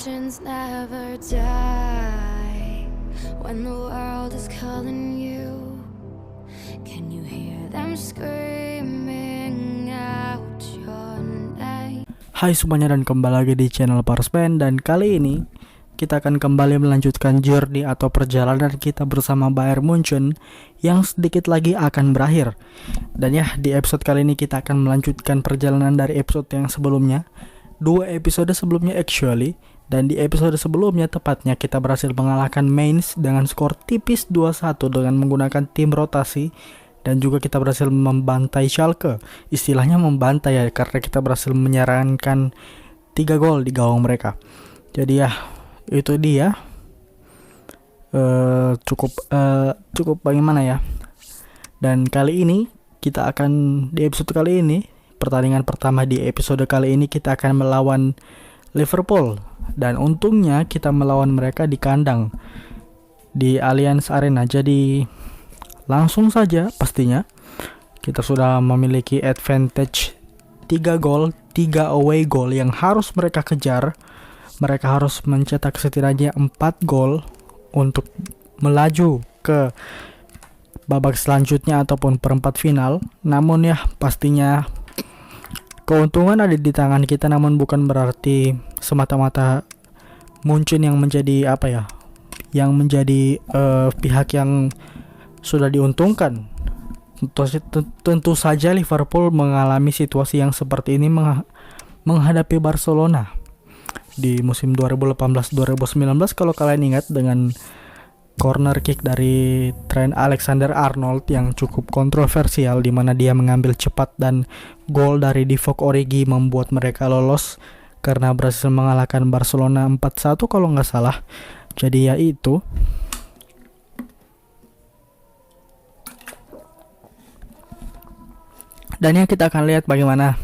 legends never die. When the world is calling you, can you hear them screaming out your name? Hai semuanya, dan kembali lagi di channel Parspen. Dan kali ini kita akan kembali melanjutkan journey atau perjalanan kita bersama Bayern Munchen yang sedikit lagi akan berakhir. Dan ya, di episode kali ini kita akan melanjutkan perjalanan dari episode yang sebelumnya, 2 episode sebelumnya actually. Dan di episode sebelumnya tepatnya kita berhasil mengalahkan Mainz dengan skor tipis 2-1 dengan menggunakan tim rotasi. Dan juga kita berhasil membantai Schalke. Istilahnya membantai ya, karena kita berhasil menyarankan 3 gol di gawang mereka. Jadi ya, itu dia cukup bagaimana ya. Dan kali ini kita akan, di episode kali ini, pertandingan pertama di episode kali ini kita akan melawan Liverpool. Dan untungnya kita melawan mereka di kandang, di Allianz Arena. Jadi langsung saja pastinya kita sudah memiliki advantage 3 gol, 3 away goal yang harus mereka kejar. Mereka harus mencetak setidaknya 4 gol untuk melaju ke babak selanjutnya ataupun perempat final. Namun ya, pastinya keuntungan ada di tangan kita, namun bukan berarti semata-mata Munchen yang menjadi yang menjadi pihak yang sudah diuntungkan. Tentu saja Liverpool mengalami situasi yang seperti ini menghadapi Barcelona di musim 2018-2019 kalau kalian ingat, dengan corner kick dari Trent Alexander-Arnold yang cukup kontroversial, di mana dia mengambil cepat, dan gol dari Divock Origi membuat mereka lolos karena berhasil mengalahkan Barcelona 4-1 kalau nggak salah. Jadi ya itu. Dan ya, kita akan lihat bagaimana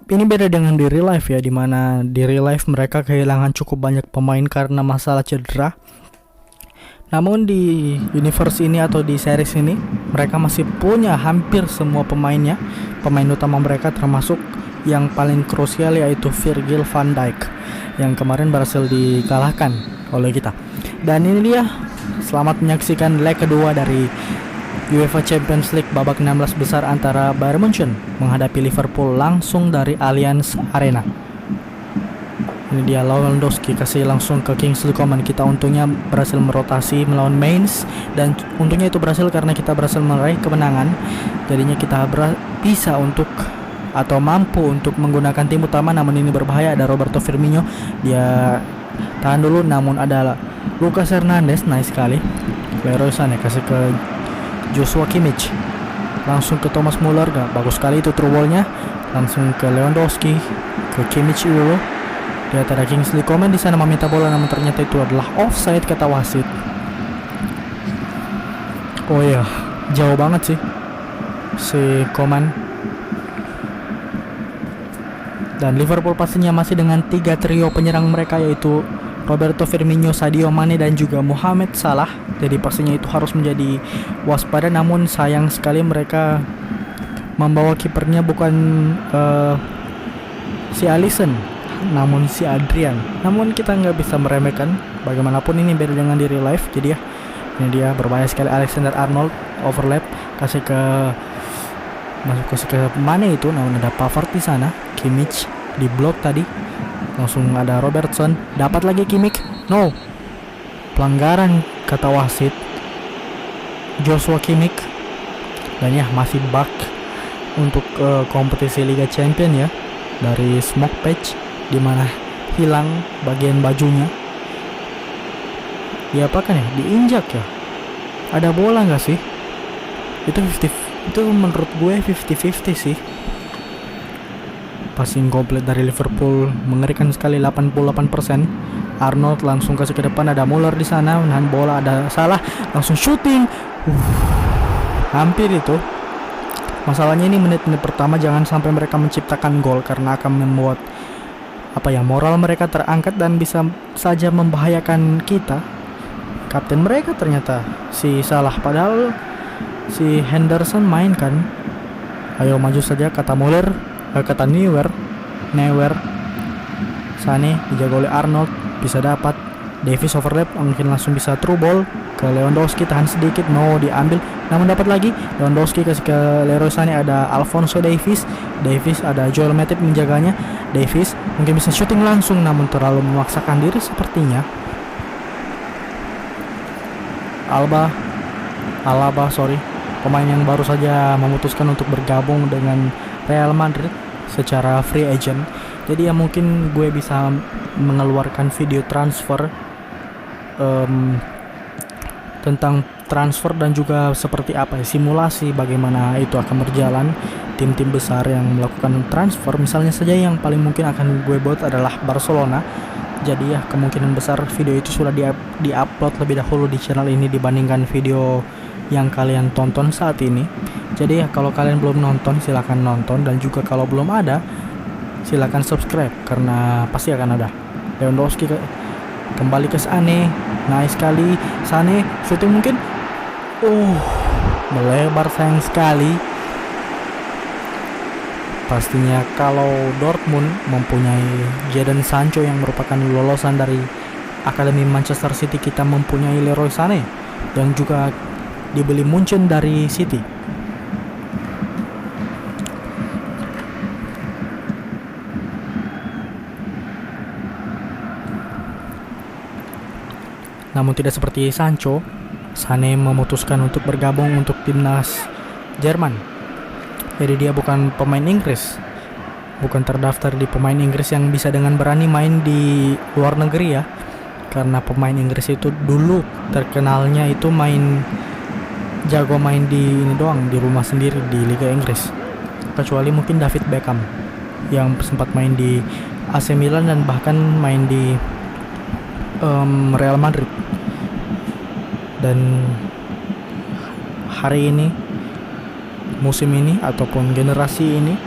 ini beda dengan di real life ya, dimana di real life mereka kehilangan cukup banyak pemain karena masalah cedera. Namun di universe ini atau di series ini mereka masih punya hampir semua pemainnya, pemain utama mereka, termasuk yang paling krusial yaitu Virgil van Dijk yang kemarin berhasil dikalahkan oleh kita. Dan ini dia, selamat menyaksikan leg kedua dari UEFA Champions League babak 16 besar antara Bayern Munchen menghadapi Liverpool langsung dari Allianz Arena. Ini dia, Lewandowski kasih langsung ke Kingsley Coman. Kita untungnya berhasil merotasi melawan Mainz, dan untungnya itu berhasil karena kita berhasil meraih kemenangan. Jadinya kita bisa untuk atau mampu untuk menggunakan tim utama. Namun ini berbahaya, ada Roberto Firmino, dia tahan dulu, namun ada Lucas Hernandez, nice sekali. Leroy Sané kasih ke Joshua Kimmich, langsung ke Thomas Muller, gak bagus sekali itu through ball-nya, langsung ke Lewandowski, ke Kimmich dulu. Dia ada Kingsley Coman di sana meminta bola, namun ternyata itu adalah offside kata wasit. Oh iya, jauh banget sih si Coman. Dan Liverpool pastinya masih dengan 3 trio penyerang mereka, yaitu Roberto Firmino, Sadio Mane, dan juga Mohamed Salah. Jadi pastinya itu harus menjadi waspada. Namun sayang sekali mereka membawa kipernya bukan si Alisson, namun si Adrian. Namun kita nggak bisa meremehkan, bagaimanapun ini beda dengan di real life. Jadi ya, ini dia, berbahaya sekali. Alexander-Arnold overlap, kasih ke Mane itu, namun ada Pavard di sana. Kimmich di blok tadi, langsung ada Robertson, dapat lagi Kimmich, no, pelanggaran kata wasit Joshua Kimmich. Dan ya, masih back untuk kompetisi Liga Champion ya, dari smoke patch, dimana hilang bagian bajunya. Diapakan ya, diinjak ya, ada bola nggak sih? Itu menurut gue 50-50 sih. Passing komplit dari Liverpool mengerikan sekali, 88%. Arnold langsung kasih ke depan, ada Muller di sana menahan bola, ada Salah langsung shooting. Hampir itu. Masalahnya ini menit-menit pertama jangan sampai mereka menciptakan gol, karena akan membuat moral mereka terangkat dan bisa saja membahayakan kita. Kapten mereka ternyata si Salah, padahal si Henderson main kan. Ayo maju saja kata Muller, kata Neuer. Sane dijaga oleh Arnold, bisa dapat. Davis overlap, mungkin langsung bisa through ball ke Lewandowski, tahan sedikit, no diambil, namun dapat lagi. Lewandowski kasih ke Leroy Sané, ada Alphonso Davies, ada Joel Matip menjaganya. Davies mungkin bisa shooting langsung, namun terlalu memaksakan diri sepertinya. Alaba, pemain yang baru saja memutuskan untuk bergabung dengan Real Madrid secara free agent. Jadi ya mungkin gue bisa mengeluarkan video transfer tentang transfer dan juga seperti apa simulasi bagaimana itu akan berjalan tim-tim besar yang melakukan transfer. Misalnya saja yang paling mungkin akan gue buat adalah Barcelona. Jadi ya kemungkinan besar video itu sudah di-upload lebih dahulu di channel ini dibandingkan video yang kalian tonton saat ini. Jadi ya kalau kalian belum nonton silahkan nonton, dan juga kalau belum ada silahkan subscribe karena pasti akan ada. Lewandowski kembali ke Sané, nice sekali Sané, shooting mungkin, melebar sayang sekali. Pastinya kalau Dortmund mempunyai Jadon Sancho yang merupakan lolosan dari Akademi Manchester City, kita mempunyai Leroy Sané yang juga dibeli Munchen dari City. Namun tidak seperti Sancho, Sané memutuskan untuk bergabung untuk timnas Jerman. Jadi dia bukan pemain Inggris, bukan terdaftar di pemain Inggris yang bisa dengan berani main di luar negeri ya. Karena pemain Inggris itu dulu terkenalnya itu jago main di ini doang, di rumah sendiri di Liga Inggris. Kecuali mungkin David Beckham yang sempat main di AC Milan dan bahkan main di Real Madrid. Dan hari ini, musim ini ataupun generasi ini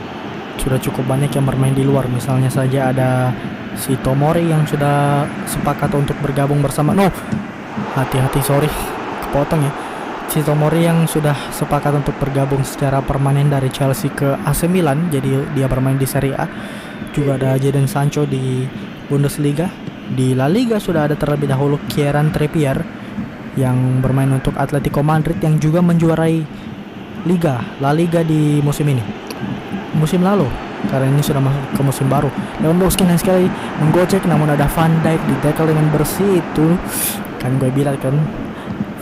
sudah cukup banyak yang bermain di luar. Misalnya saja ada si Tomori yang sudah sepakat untuk bergabung bersama kepotong ya. Si Tomori yang sudah sepakat untuk bergabung secara permanen dari Chelsea ke AC Milan, jadi dia bermain di Serie A. Juga ada Jadon Sancho di Bundesliga. Di La Liga sudah ada terlebih dahulu Kieran Trippier yang bermain untuk Atletico Madrid yang juga menjuarai La Liga di musim ini. Musim lalu, karena ini sudah masuk ke musim baru. Lewandowski yang sekali menggocek, namun ada Van Dijk di tackle dengan bersih. Itu kan gue bilang kan,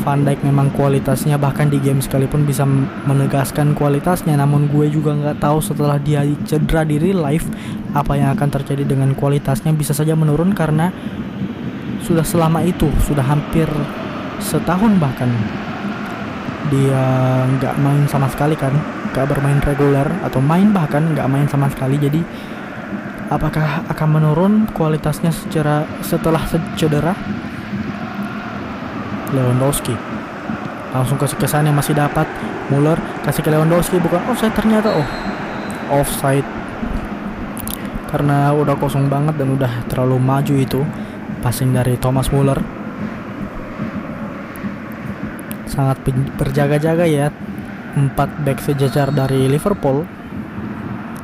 Van Dijk memang kualitasnya bahkan di game sekalipun bisa menegaskan kualitasnya. Namun gue juga nggak tahu setelah dia cedera di real life apa yang akan terjadi dengan kualitasnya. Bisa saja menurun karena sudah selama itu, sudah hampir setahun bahkan dia nggak main sama sekali kan, nggak bermain reguler atau main bahkan nggak main sama sekali. Jadi apakah akan menurun kualitasnya setelah cedera? Lewandowski langsung kasih kesan yang masih dapat. Muller kasih ke Lewandowski, bukan offside ternyata. Offside karena udah kosong banget dan udah terlalu maju itu passing dari Thomas Muller. Sangat berjaga-jaga ya 4 back sejajar dari Liverpool,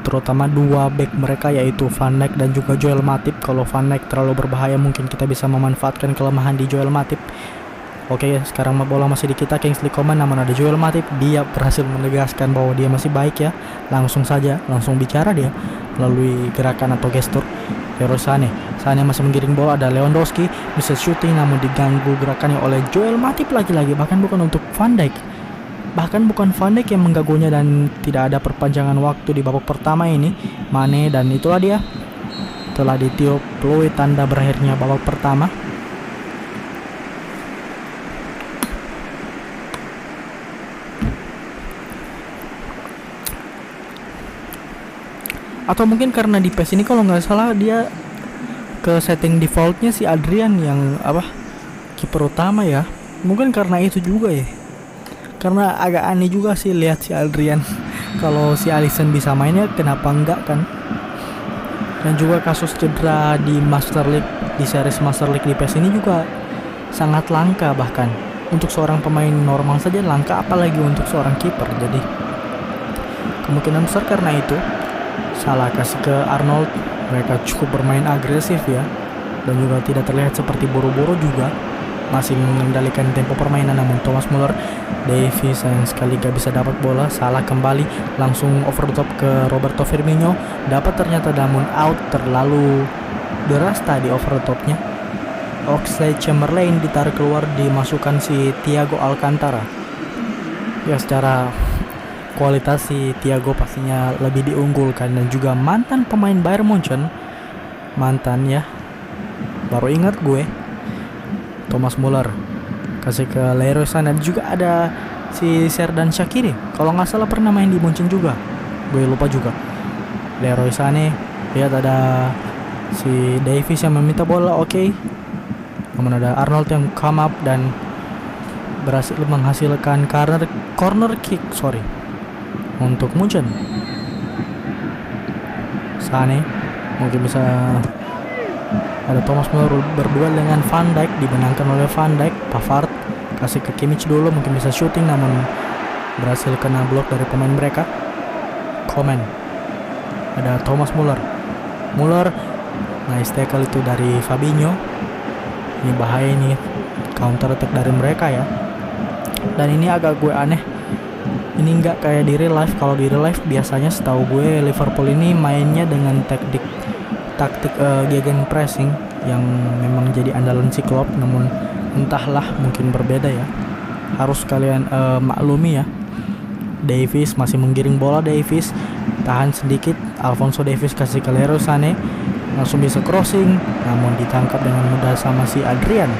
terutama 2 back mereka yaitu Van Dijk dan juga Joel Matip. Kalau Van Dijk terlalu berbahaya, mungkin kita bisa memanfaatkan kelemahan di Joel Matip. Oke, sekarang bola masih di kita, Kingsley Coman, namun ada Joel Matip. Dia berhasil menegaskan bahwa dia masih baik ya. Langsung bicara dia melalui gerakan atau gestur. Leroy Sané masih menggiring bola, ada Lewandowski bisa shooting namun diganggu gerakannya oleh Joel Matip lagi-lagi. Bahkan bukan Van Dijk yang mengganggunya, dan tidak ada perpanjangan waktu di babak pertama ini. Mane, dan itulah dia telah ditiup peluit tanda berakhirnya babak pertama. Atau mungkin karena di PES ini kalau nggak salah dia ke setting defaultnya si Adrian yang kiper utama ya. Mungkin karena itu juga ya. Karena agak aneh juga sih lihat si Adrian. Kalau si Alisson bisa mainnya kenapa enggak kan? Dan juga kasus cedera di Master League, di series Master League di PES ini juga sangat langka, bahkan untuk seorang pemain normal saja langka, apalagi untuk seorang kiper. Jadi kemungkinan besar karena itu. Salah kasih ke Arnold, Mereka cukup bermain agresif ya, dan juga tidak terlihat seperti buru-buru juga, masih mengendalikan tempo permainan. Namun Thomas Muller, Davies sayang sekali gak bisa dapat bola, salah kembali, langsung over the top ke Roberto Firmino, dapat ternyata namun out, terlalu deras tadi over the topnya. Oxlade-Chamberlain ditarik keluar, dimasukkan si Thiago Alcantara. Ya secara kualitas si Thiago pastinya lebih diunggulkan, dan juga mantan pemain Bayern Munchen, mantan ya, baru ingat gue. Thomas Muller kasih ke Leroy Sané, juga ada si Xherdan Shaqiri, kalau nggak salah pernah main di Munchen juga, gue lupa juga. Leroy Sané, lihat ada si Davies yang meminta bola, oke. Namun ada Arnold yang come up dan berhasil menghasilkan corner kick untuk Munchen. Sané mungkin bisa, ada Thomas Muller berduel dengan Van Dijk, dimenangkan oleh Van Dijk. Pavard kasih ke Kimmich dulu, mungkin bisa shooting namun berhasil kena blok dari pemain mereka. Komen, ada Thomas Muller, nice tackle itu dari Fabinho. Ini bahaya ini, counter attack dari mereka ya. Dan ini agak gue aneh, ini nggak kayak di real life. Kalau di real life biasanya setahu gue Liverpool ini mainnya dengan taktik gegen pressing yang memang jadi andalan si Klopp. Namun entahlah, mungkin berbeda ya, harus kalian maklumi ya. Davies masih menggiring bola, Davies tahan sedikit, Alphonso Davies kasih ke Leroy Sané, langsung bisa crossing, namun ditangkap dengan mudah sama si Adrian,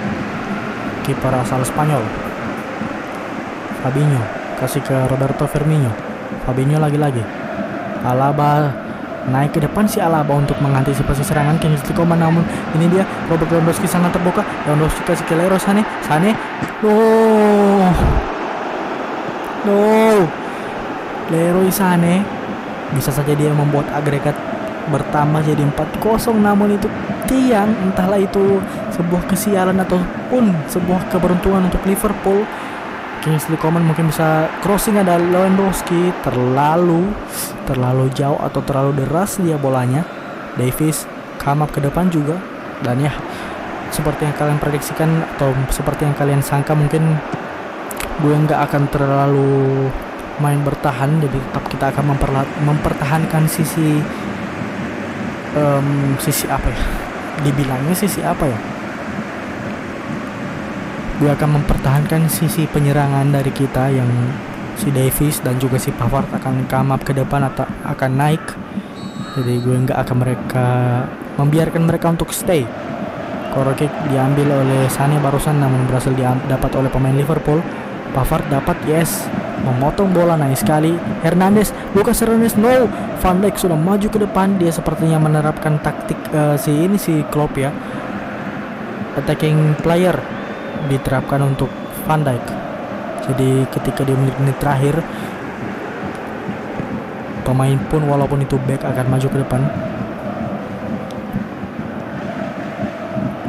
kiper asal Spanyol. Fabinho kasih ke Roberto Firmino, Fabinho lagi-lagi, Alaba naik ke depan si Alaba untuk mengantisipasi serangan Kingsley Coman. Namun ini dia, Robert Lewandowski sangat terbuka, Lewandowski kasih ke Leroy Sané, Leroy Sané bisa saja dia membuat agregat bertambah jadi 4-0, namun itu tiang. Entahlah itu sebuah kesialan ataupun sebuah keberuntungan untuk Liverpool. Kingsley Coman mungkin bisa crossing, ada Lewandowski terlalu jauh atau terlalu deras dia bolanya. Davies come up ke depan juga, dan ya seperti yang kalian prediksikan atau seperti yang kalian sangka, mungkin gue nggak akan terlalu main bertahan, jadi tetap kita akan mempertahankan sisi apa ya, dibilangnya sisi apa ya, gue akan mempertahankan sisi penyerangan dari kita yang si Davies dan juga si Pavard akan come up ke depan atau akan naik. Jadi gue nggak akan membiarkan mereka untuk stay. Corner kick diambil oleh Sané barusan, namun berhasil dapat oleh pemain Liverpool. Pavard dapat, yes, memotong bola, naik sekali. Lucas Hernandez, no. Van Dijk sudah maju ke depan, dia sepertinya menerapkan taktik si Klopp ya, attacking player diterapkan untuk Van Dijk. Jadi ketika di menit-menit terakhir, pemain pun walaupun itu back akan maju ke depan.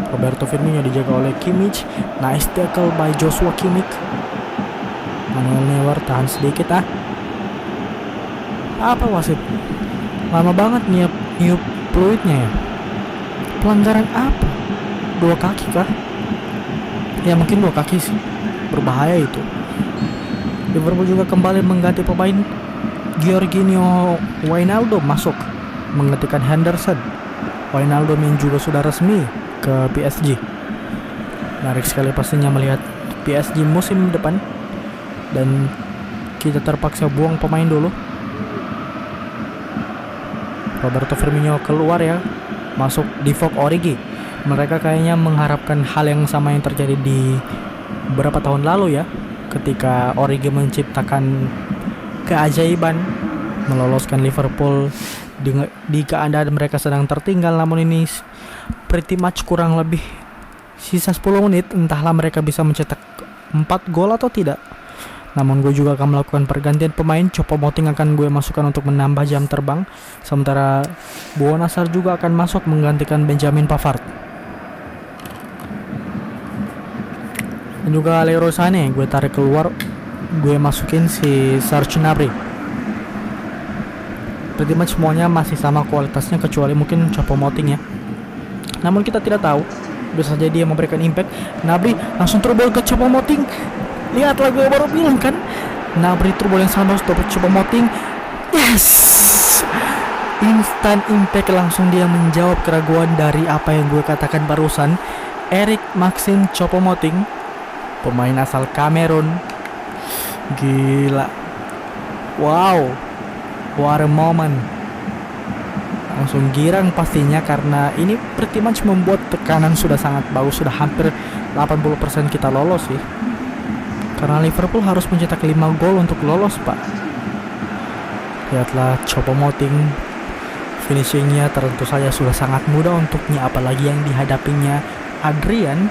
Roberto Firmino dijaga oleh Kimmich, nice tackle by Joshua Kimmich. Manuel Neuer tahan sedikit. Apa wasit? Lama banget niup fluidnya ya. Pelanggaran apa? 2 kaki kah? Ya mungkin 2 kaki sih. Berbahaya itu. Liverpool juga kembali mengganti pemain. Georginio Wijnaldum masuk menggantikan Henderson. Wijnaldum yang juga sudah resmi ke PSG. Menarik sekali pastinya melihat PSG musim depan. Dan kita terpaksa buang pemain dulu. Roberto Firmino keluar ya, masuk Divock Origi. Mereka kayaknya mengharapkan hal yang sama yang terjadi di beberapa tahun lalu ya, ketika Origi menciptakan keajaiban meloloskan Liverpool di keadaan mereka sedang tertinggal. Namun ini pretty much kurang lebih sisa 10 menit, entahlah mereka bisa mencetak 4 gol atau tidak. Namun gue juga akan melakukan pergantian pemain. Choupo-Moting akan gue masukkan untuk menambah jam terbang, sementara Bouna Sarr juga akan masuk menggantikan Benjamin Pavard. Dan juga Leroy Sané gue tarik keluar, gue masukin si Serge Gnabry. pretty much semuanya masih sama kualitasnya kecuali mungkin Choupo-Moting ya. Namun kita tidak tahu, bisa saja dia memberikan impact. Gnabry langsung through ke Choupo-Moting. Lihatlah, gue baru bilang kan, Gnabry through yang sama untuk Choupo-Moting. Yes, instant impact, langsung dia menjawab keraguan dari apa yang gue katakan barusan. Eric Maxim Choupo-Moting, pemain asal Kamerun. Gila, wow, what a moment. Langsung girang pastinya karena ini pretty much membuat tekanan sudah sangat bagus. Sudah hampir 80% kita lolos sih, karena Liverpool harus mencetak 5 gol untuk lolos, Pak. Lihatlah Choupo-Moting, finishingnya tentu saja sudah sangat mudah untuknya, apalagi yang dihadapinya Adrian.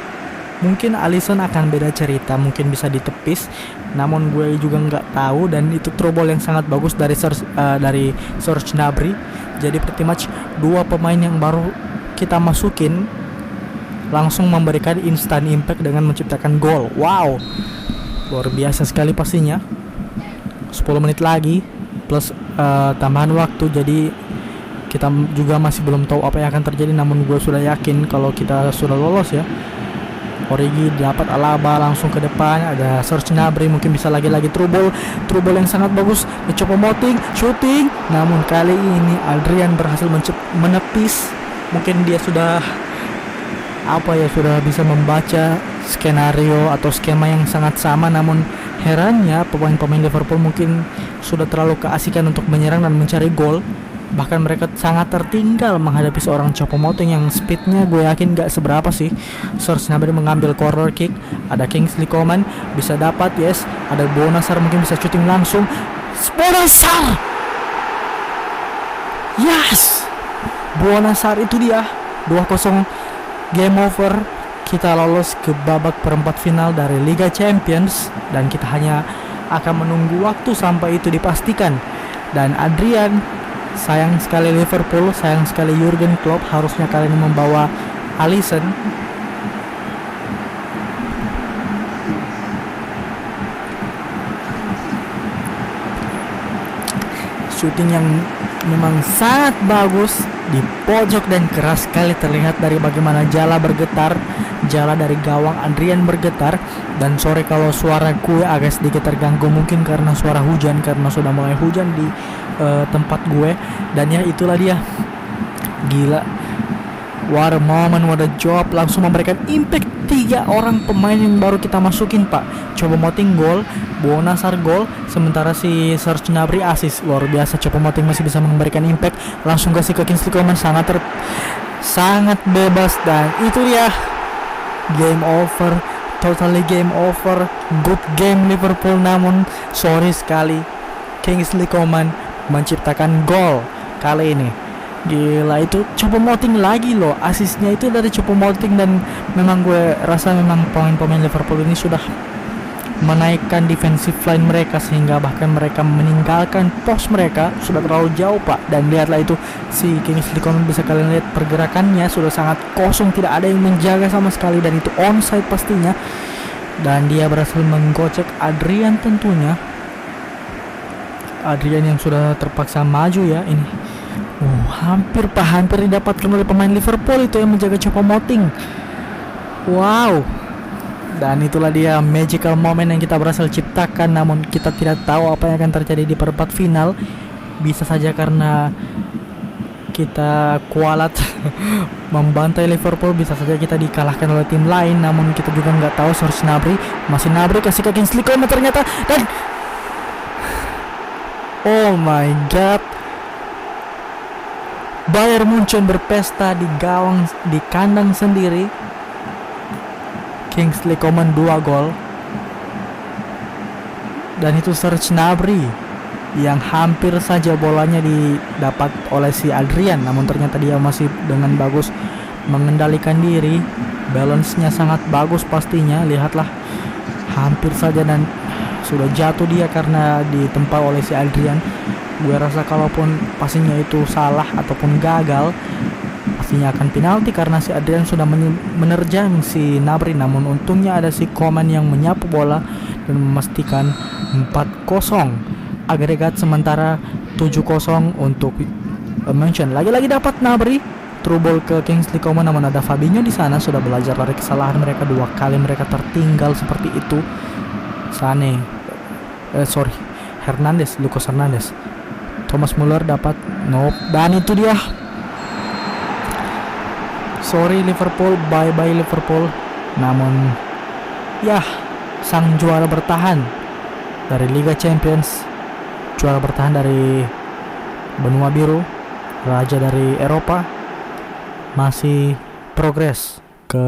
Mungkin Alisson akan beda cerita, mungkin bisa ditepis, namun gue juga nggak tahu. Dan itu through ball yang sangat bagus dari Serge Gnabry. Jadi pretty much dua pemain yang baru kita masukin langsung memberikan instant impact dengan menciptakan gol. Wow, luar biasa sekali pastinya. 10 menit lagi plus tambahan waktu, jadi kita juga masih belum tahu apa yang akan terjadi. Namun gue sudah yakin kalau kita sudah lolos ya. Origi dapat Alaba langsung ke depan, ada Serge Gnabry, mungkin bisa lagi-lagi through ball yang sangat bagus. Choupo-Moting shooting, namun kali ini Adrian berhasil menepis. Mungkin dia sudah sudah bisa membaca skenario atau skema yang sangat sama. Namun herannya pemain-pemain Liverpool mungkin sudah terlalu keasikan untuk menyerang dan mencari gol. Bahkan mereka sangat tertinggal menghadapi seorang Choupo-Moting yang speednya gue yakin gak seberapa sih. Serge Gnabry mengambil corner kick, ada Kingsley Coman bisa dapat, yes, ada Bouna Sarr mungkin bisa shooting langsung. Bouna Sarr, yes, Bouna Sarr, itu dia 2-0, game over. Kita lolos ke babak perempat final dari Liga Champions, dan kita hanya akan menunggu waktu sampai itu dipastikan. Dan Adrian, sayang sekali Liverpool, sayang sekali Jurgen Klopp, harusnya kali ini membawa Alisson. Shooting yang memang sangat bagus di pojok dan keras sekali terlihat dari bagaimana jala bergetar, jala dari gawang Adrian bergetar. Dan sorry kalau suara gue agak sedikit terganggu, mungkin karena suara hujan, karena sudah mulai hujan di tempat gue. Dan ya itulah dia, gila, what a moment, what a job. Langsung memberikan impact 3 orang pemain yang baru kita masukin, Pak. Choupo-Moting gol, Bouna Sarr gol, sementara si Serge Gnabry assist. Luar biasa, Choupo-Moting masih bisa memberikan impact. Langsung kasih ke Kingsley Coman, sangat bebas. Dan itu dia, game over, totally game over. Good game Liverpool, namun sorry sekali Kingsley Coman menciptakan gol kali ini. Gila, itu Choupo-Moting lagi loh, asisnya itu dari Choupo-Moting. Dan memang gue rasa memang pemain-pemain Liverpool ini sudah menaikkan defensive line mereka, sehingga bahkan mereka meninggalkan pos mereka sudah terlalu jauh, Pak. Dan lihatlah itu, si Kingsley Coman, bisa kalian lihat pergerakannya sudah sangat kosong, tidak ada yang menjaga sama sekali, dan itu onside pastinya. Dan dia berhasil menggocek Adrian tentunya. Adrian yang sudah terpaksa maju ya ini. Hampir didapatkan oleh pemain Liverpool itu yang menjaga Choupo-Moting. Wow. Dan itulah dia magical moment yang kita berhasil ciptakan. Namun kita tidak tahu apa yang akan terjadi di perempat final. Bisa saja karena kita kualat membantai Liverpool, bisa saja kita dikalahkan oleh tim lain. Namun kita juga nggak tahu. Serge Gnabry, masih Gnabry kasih ke Kingsley Coman ternyata. Dan oh my god, Bayern Munchen berpesta di gawang, di kandang sendiri. Kingsley Coman 2 gol. Dan itu Serge Gnabry yang hampir saja bolanya didapat oleh si Adrian, namun ternyata dia masih dengan bagus mengendalikan diri. Balance-nya sangat bagus pastinya. Lihatlah, hampir saja dan sudah jatuh dia karena ditempa oleh si Adrian. Gue rasa kalaupun passingnya itu salah ataupun gagal, pastinya akan penalti karena si Adrian sudah menerjang si Gnabry. Namun untungnya ada si Coman yang menyapu bola dan memastikan 4-0. agregat sementara 7-0 untuk München. Lagi-lagi dapat Gnabry through ball ke Kingsley Coman, namun ada Fabinho di sana sudah belajar dari kesalahan mereka. 2 kali mereka tertinggal seperti itu. Lucas Hernandez. Thomas Muller dapat, nope, dan itu dia. Sorry Liverpool, bye-bye Liverpool. Namun ya, sang juara bertahan dari Liga Champions, juara bertahan dari benua biru, raja dari Eropa, masih progres ke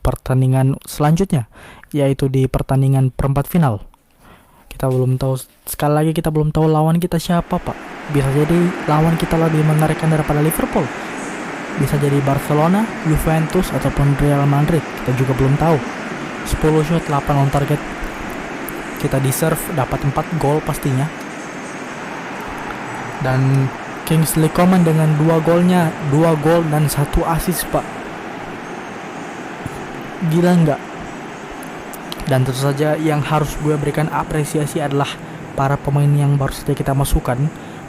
pertandingan selanjutnya, yaitu di pertandingan perempat final. Kita belum tahu, sekali lagi kita belum tahu lawan kita siapa, Pak. Bisa jadi lawan kita lebih mengerikan daripada Liverpool. Bisa jadi Barcelona, Juventus, ataupun Real Madrid. Kita juga belum tahu. 10 shot, 8 on target. Kita deserve dapat 4 gol pastinya. Dan Kingsley Coman dengan 2 golnya, 2 gol dan 1 assist, Pak. Gila nggak? Dan tentu saja yang harus gue berikan apresiasi adalah para pemain yang baru saja kita masukkan.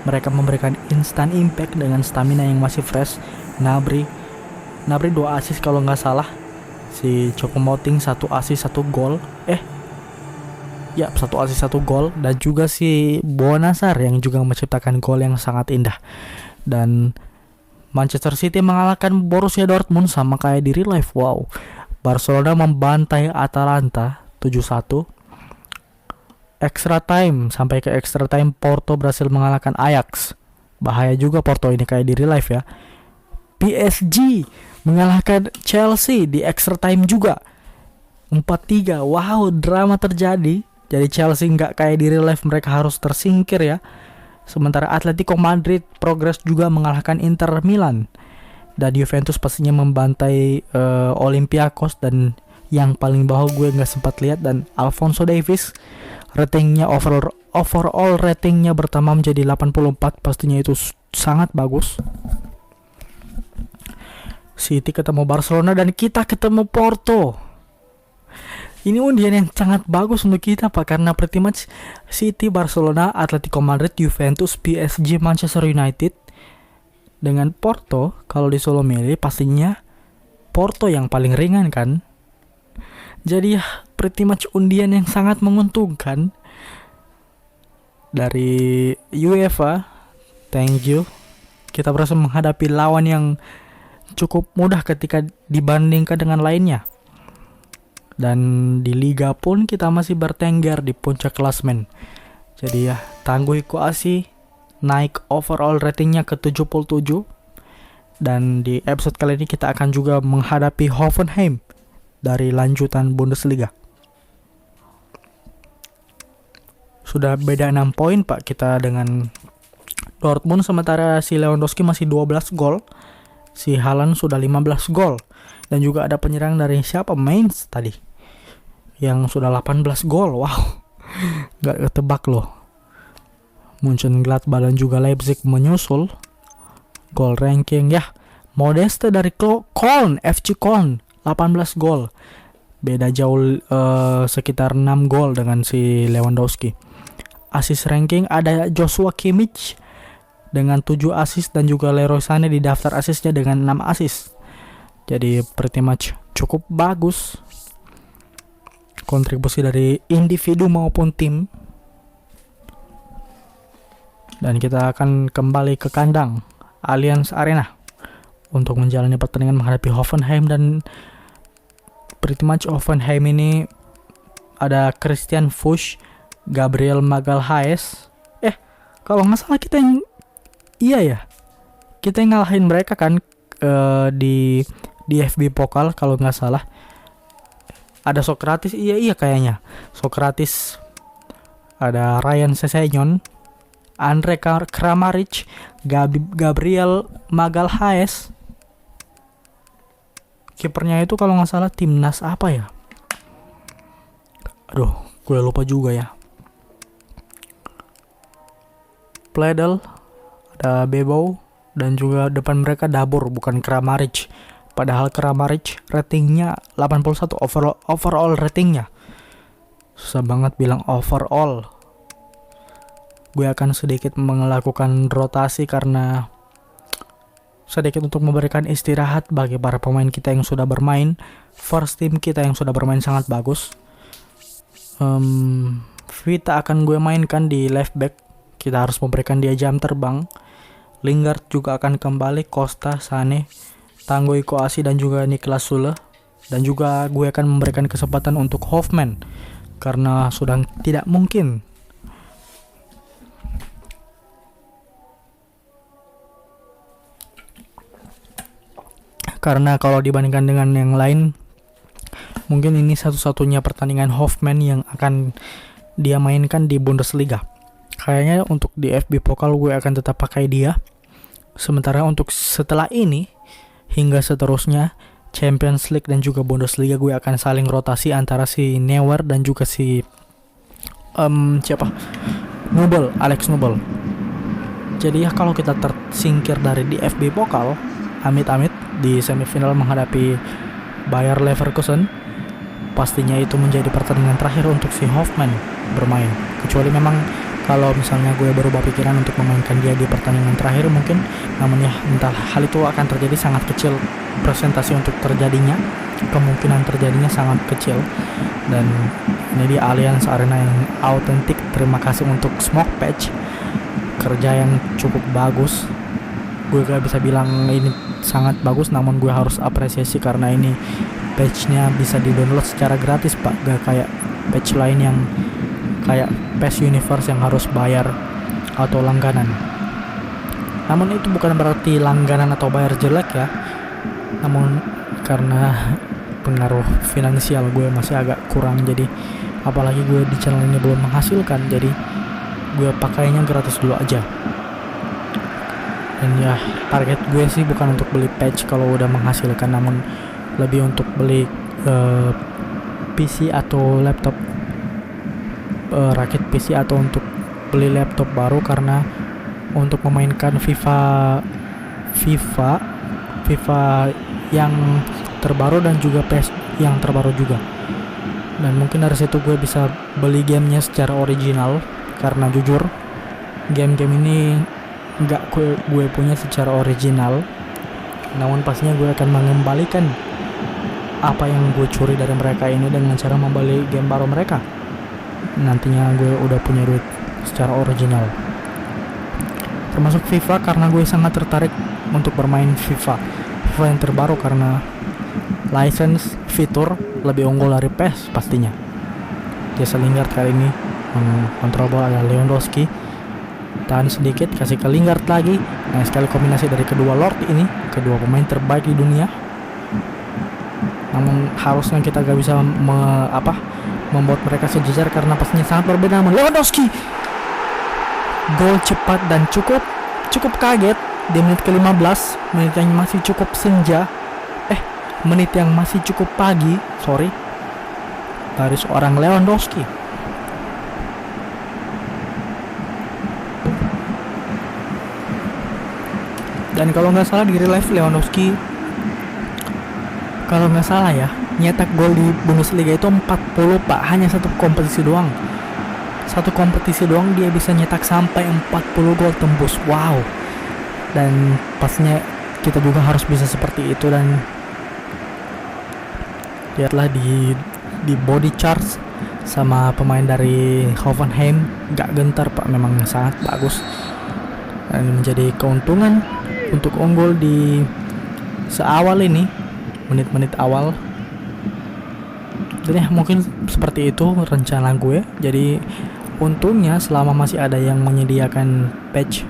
Mereka memberikan instant impact dengan stamina yang masih fresh. Gnabry 2 assist kalau nggak salah. Si Choupo-Moting 1 assist 1 gol. 1 assist 1 gol. Dan juga si Bonasar yang juga menciptakan gol yang sangat indah. Dan Manchester City mengalahkan Borussia Dortmund sama kayak di real life. Wow. Barcelona membantai Atalanta 7-1. Extra time, sampai ke extra time Porto berhasil mengalahkan Ajax. Bahaya juga Porto ini kayak di real life ya. PSG mengalahkan Chelsea di extra time juga 4-3. Wow, drama terjadi. Jadi Chelsea nggak kayak di real life, mereka harus tersingkir ya. Sementara Atletico Madrid progres juga mengalahkan Inter Milan. Dan Juventus pastinya membantai Olympiakos. Dan yang paling bawah gue nggak sempat lihat, dan Alphonso Davies ratingnya overall ratingnya bertambah menjadi 84. Pastinya itu sangat bagus. City ketemu Barcelona dan kita ketemu Porto. Ini undian yang sangat bagus untuk kita, Pak, karena pretty much City, Barcelona, Atletico Madrid, Juventus, PSG, Manchester United dengan Porto. Kalau disuruh milih pastinya Porto yang paling ringan kan. Jadi pretty much undian yang sangat menguntungkan dari UEFA. Thank you. Kita berhasil menghadapi lawan yang cukup mudah ketika dibandingkan dengan lainnya. Dan di Liga pun kita masih bertengger di puncak klasemen. Jadi ya, Tangguh Kouassi naik overall ratingnya ke 77. Dan di episode kali ini kita akan juga menghadapi Hoffenheim dari lanjutan Bundesliga. Sudah beda 6 poin, Pak, kita dengan Dortmund. Sementara si Lewandowski masih 12 gol. Si Haaland sudah 15 gol. Dan juga ada penyerang dari siapa? Mainz tadi, yang sudah 18 gol. Wow, gak ketebak loh. Mönchengladbach dan juga Leipzig menyusul. Gol ranking ya, Modeste dari Köln, FC Köln 18 gol. Beda jauh sekitar 6 gol dengan si Lewandowski. Assist ranking ada Joshua Kimmich dengan 7 assist, dan juga Leroy Sané di daftar assistnya dengan 6 assist. Jadi pretty much cukup bagus kontribusi dari individu maupun tim. Dan kita akan kembali ke kandang Allianz Arena untuk menjalani pertandingan menghadapi Hoffenheim. Dan pretty much Hoffenheim ini ada Christian Fuchs, Gabriel Magalhaes. Kalau nggak salah kita yang kita yang ngalahin mereka kan di FB Pokal kalau nggak salah. Ada Sokratis, iya kayaknya Sokratis. Ada Ryan Sessegnon, Andre Kramaric, Gabriel Magalhaes. Kipernya itu kalau nggak salah timnas apa ya? Aduh, gue lupa juga ya. Pledel, ada Bebo, dan juga depan mereka Dabur, bukan Kramaric. Padahal Kramaric ratingnya 81 overall ratingnya. Susah banget bilang overall. gue akan sedikit melakukan rotasi karena sedikit untuk memberikan istirahat bagi para pemain kita yang sudah bermain. First team kita yang sudah bermain sangat bagus. Vita akan gue mainkan di left back. Kita harus memberikan dia jam terbang. Lingard juga akan kembali, Costa, Sane, Tanguy Koasi dan juga Niklas Sule. Dan juga gue akan memberikan kesempatan untuk Hoffman karena sudah tidak mungkin karena kalau dibandingkan dengan yang lain mungkin ini satu-satunya pertandingan Hoffman yang akan dia mainkan di Bundesliga. Kayaknya untuk di FB Pokal gue akan tetap pakai dia. Sementara untuk setelah ini hingga seterusnya Champions League dan juga Bundesliga gue akan saling rotasi antara si Neuer dan juga si Alex Nubel. Jadi ya kalau kita tersingkir dari di FB Pokal, amit-amit di semifinal menghadapi Bayer Leverkusen, pastinya itu menjadi pertandingan terakhir untuk si Hoffman bermain. Kecuali memang kalau misalnya gue berubah pikiran untuk memainkan dia di pertandingan terakhir mungkin, namun ya entah hal itu akan terjadi, sangat kecil presentasi untuk terjadinya, kemungkinan terjadinya sangat kecil. Dan ini di Allianz Arena yang autentik. Terima kasih untuk Smoke Patch, kerja yang cukup bagus. Gue gak bisa bilang ini sangat bagus, namun gue harus apresiasi karena ini patch-nya bisa di-download secara gratis pak, gak kayak patch lain yang kayak PES Universe yang harus bayar atau langganan. Namun itu bukan berarti langganan atau bayar jelek ya, namun karena pengaruh finansial gue masih agak kurang, jadi apalagi gue di channel ini belum menghasilkan, jadi gue pakainya gratis dulu aja. Dan ya target gue sih bukan untuk beli patch kalau udah menghasilkan, namun lebih untuk beli PC atau laptop, rakit PC atau untuk beli laptop baru karena untuk memainkan FIFA yang terbaru dan juga PES yang terbaru juga. Dan mungkin dari situ gue bisa beli gamenya secara original, karena jujur game-game ini nggak gue punya secara original. Namun pastinya gue akan mengembalikan apa yang gue curi dari mereka ini dengan cara membeli game baru mereka. Nantinya gue udah punya duit secara original. Termasuk FIFA karena gue sangat tertarik untuk bermain FIFA yang terbaru karena license fitur lebih unggul dari PES pastinya. Jesse Lingard kali ini mengontrol bola adalah Lewandowski. Tahan sedikit, kasih ke Lingard lagi. Nah sekali kombinasi dari kedua Lord ini, kedua pemain terbaik di dunia. Namun harusnya kita gak bisa membuat mereka sejajar karena pastinya sangat berbeda sama Lewandowski. Gol cepat dan cukup kaget di menit ke-15, menit yang masih cukup senja. Menit yang masih cukup pagi, dari seorang Lewandowski. Dan kalau nggak salah di real life Lewandowski, kalau nggak salah ya, nyetak gol di Bundesliga itu 40 pak, hanya satu kompetisi doang dia bisa nyetak sampai 40 gol tembus. Wow. Dan pastinya kita juga harus bisa seperti itu. Dan lihatlah di body charge sama pemain dari Hoffenheim, gak gentar pak, memang sangat bagus. Dan menjadi keuntungan untuk unggul di seawal ini, menit-menit awal. Dan ya mungkin seperti itu rencana gue. Jadi untungnya selama masih ada yang menyediakan patch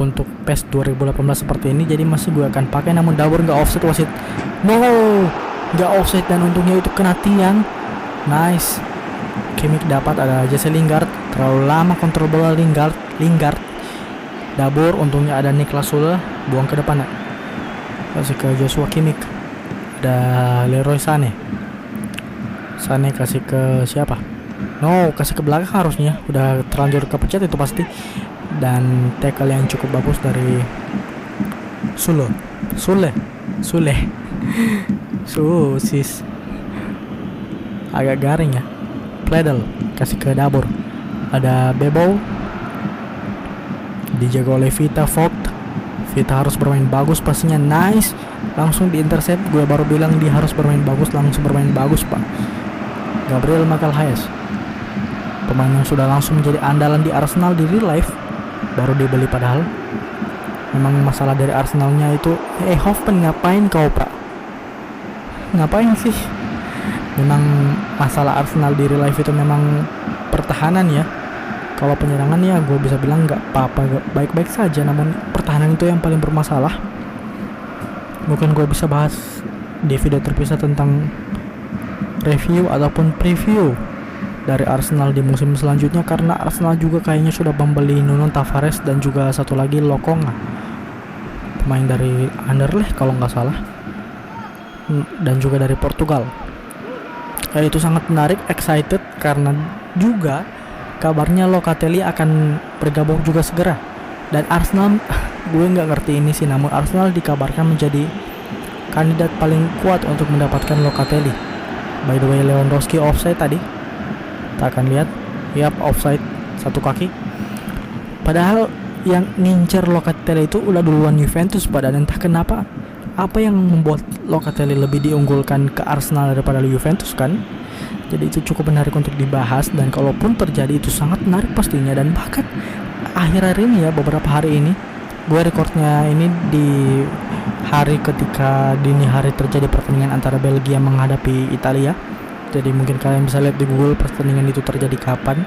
untuk PES 2018 seperti ini, jadi masih gue akan pakai. Namun Daur gak offset, wasit gak offset, dan untungnya itu kena tiang. Nice. Kimmich dapat, ada Jesse Lingard, terlalu lama kontrol bola Lingard. Dabur, untungnya ada Niklas Sule, buang ke depan. Kasih ke Joshua Kimmich. Ada Leroy Sané kasih ke siapa? Kasih ke belakang harusnya. Udah terlanjur kepencet itu pasti. Dan tackle yang cukup bagus dari Sule. Susis. Agak garing ya. Pledel kasih ke Dabur. Ada Bebo. dijaga oleh Vita Vogt. Vita harus bermain bagus, pastinya nice, langsung diintercept. Gue baru bilang dia harus bermain bagus, langsung bermain bagus pak. Gabriel Magalhaes, pemain yang sudah langsung menjadi andalan di Arsenal di real life, baru dibeli padahal. Memang masalah dari Arsenalnya itu, Hoffman ngapain kau pak? Ngapain sih? Memang masalah Arsenal di real life itu memang pertahanan ya. Kalau penyerangan ya gue bisa bilang nggak apa-apa, baik-baik saja. Namun pertahanan itu yang paling bermasalah. Mungkin gue bisa bahas di video terpisah tentang review ataupun preview dari Arsenal di musim selanjutnya, karena Arsenal juga kayaknya sudah membeli Nuno Tavares dan juga satu lagi Lokonga, pemain dari Anderlecht kalau nggak salah, dan juga dari Portugal. Itu sangat menarik, excited, karena juga kabarnya Locatelli akan bergabung juga segera. Dan Arsenal, gue nggak ngerti ini sih, namun Arsenal dikabarkan menjadi kandidat paling kuat untuk mendapatkan Locatelli. By the way, Lewandowski offside tadi, kita akan lihat, yap offside, satu kaki. Padahal yang ngincer Locatelli itu udah duluan Juventus, padahal entah kenapa. Apa yang membuat Locatelli lebih diunggulkan ke Arsenal daripada Juventus kan? Jadi itu cukup menarik untuk dibahas, dan kalaupun terjadi itu sangat menarik pastinya. Dan bahkan akhir-akhir ini ya, beberapa hari ini, gue recordnya ini di hari ketika dini hari terjadi pertandingan antara Belgia menghadapi Italia. Jadi mungkin kalian bisa lihat di Google pertandingan itu terjadi kapan.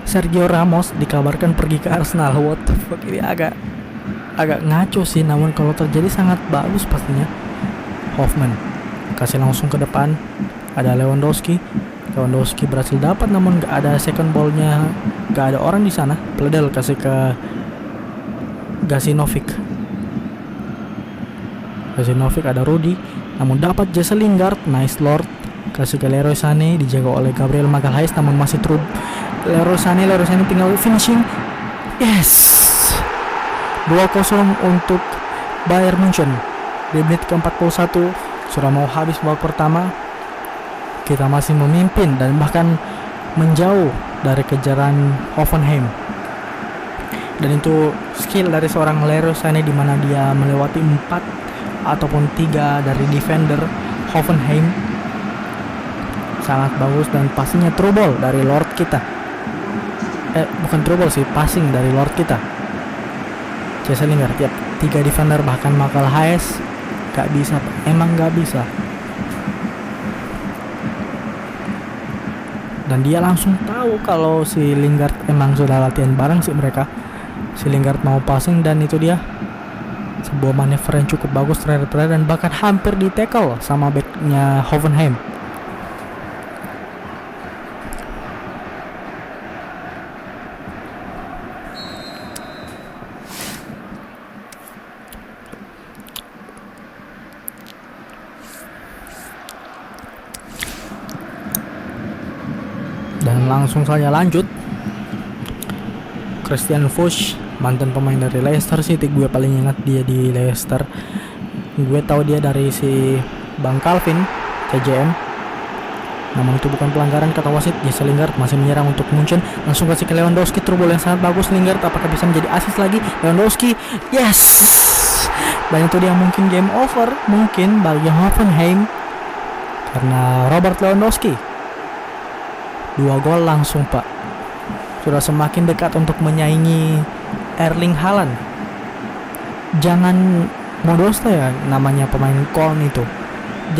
Sergio Ramos dikabarkan pergi ke Arsenal. What the fuck, ini agak ngaco sih, namun kalau terjadi sangat bagus pastinya. Hoffman kasih langsung ke depan, ada Lewandowski berhasil dapat, namun gak ada second ballnya, gak ada orang di sana. Pledel kasih ke Gacinovic, ada Rudy, namun dapat Jesse Lingard, nice Lord, kasih ke Leroy Sané, dijaga oleh Gabriel Magalhaes, namun masih Leroy Sané tinggal finishing, yes, 2-0 untuk Bayern Munchen. Di menit ke-41 sudah mau habis babak pertama, kita masih memimpin dan bahkan menjauh dari kejaran Hoffenheim. Dan itu skill dari seorang Leroy Sané, di mana dia melewati 4 ataupun 3 dari defender Hoffenheim. Sangat bagus, dan pastinya through ball dari Lord kita. Bukan through ball sih, passing dari Lord kita. Jesse Lingard, tiap 3 defender, bahkan Magalhaes gak bisa, emang gak bisa. Dan dia langsung tahu kalau si Lingard emang sudah latihan bareng sih mereka. Si Lingard mau passing, dan itu dia sebuah manever yang cukup bagus terakhir, dan bahkan hampir di tackle sama backnya Hoffenheim. Dan langsung saja lanjut, Christian Fuchs, mantan pemain dari Leicester City. Gue paling ingat dia di Leicester. Gue tahu dia dari si Bang Calvin CJM. Namun itu bukan pelanggaran kata wasit. Jesse Lingard masih menyerang untuk Munchen, langsung kasih ke Lewandowski, trouble yang sangat bagus. Lingard apakah bisa menjadi assist lagi? Lewandowski, yes. Dan itu dia mungkin game over, mungkin bagi Hoffenheim, karena Robert Lewandowski 2 gol langsung pak, sudah semakin dekat untuk menyaingi Erling Haaland. Jangan modus ya namanya pemain Köln itu.